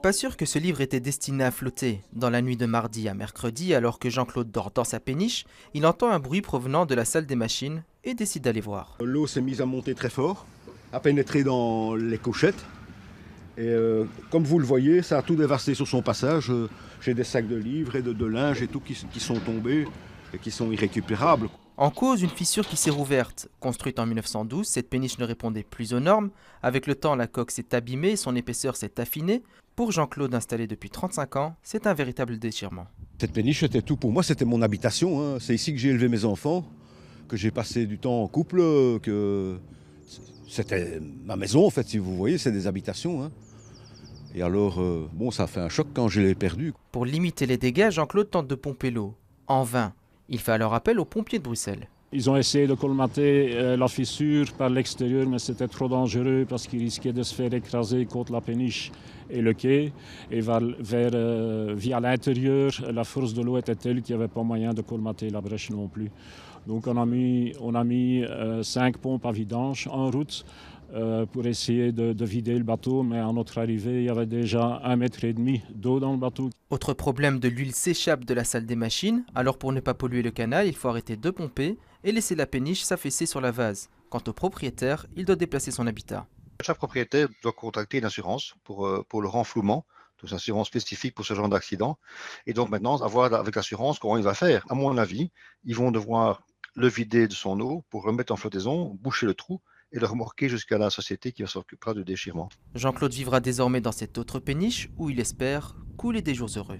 Pas sûr que ce livre était destiné à flotter. Dans la nuit de mardi à mercredi, alors que Jean-Claude dort dans sa péniche, il entend un bruit provenant de la salle des machines et décide d'aller voir. L'eau s'est mise à monter très fort, à pénétrer dans les cochettes. Et comme vous le voyez, ça a tout dévasté sur son passage. J'ai des sacs de livres et de linge et tout qui sont tombés et qui sont irrécupérables. En cause, une fissure qui s'est rouverte. Construite en 1912, cette péniche ne répondait plus aux normes. Avec le temps, la coque s'est abîmée et son épaisseur s'est affinée. Pour Jean-Claude, installé depuis 35 ans, c'est un véritable déchirement. Cette péniche, c'était tout pour moi, c'était mon habitation, hein. C'est ici que j'ai élevé mes enfants, que j'ai passé du temps en couple, que c'était ma maison en fait, si vous voyez, c'est des habitations, hein. Et alors, bon, ça a fait un choc quand je l'ai perdu. Pour limiter les dégâts, Jean-Claude tente de pomper l'eau. En vain. Il fait alors appel aux pompiers de Bruxelles. Ils ont essayé de colmater la fissure par l'extérieur, mais c'était trop dangereux parce qu'ils risquaient de se faire écraser contre la péniche et le quai. Et via l'intérieur, la force de l'eau était telle qu'il n'y avait pas moyen de colmater la brèche non plus. Donc on a mis 5 pompes à vidange en route pour essayer de vider le bateau, mais à notre arrivée, il y avait déjà 1,5 m d'eau dans le bateau. Autre problème, de l'huile s'échappe de la salle des machines, alors pour ne pas polluer le canal, il faut arrêter de pomper et laisser la péniche s'affaisser sur la vase. Quant au propriétaire, il doit déplacer son habitat. Chaque propriétaire doit contacter une assurance pour le renflouement, donc une assurance spécifique pour ce genre d'accident. Et donc maintenant, à voir avec l'assurance comment il va faire. À mon avis, ils vont devoir le vider de son eau pour remettre en flottaison, boucher le trou et le remorquer jusqu'à la société qui s'occupera du déchirement. Jean-Claude vivra désormais dans cette autre péniche où il espère couler des jours heureux.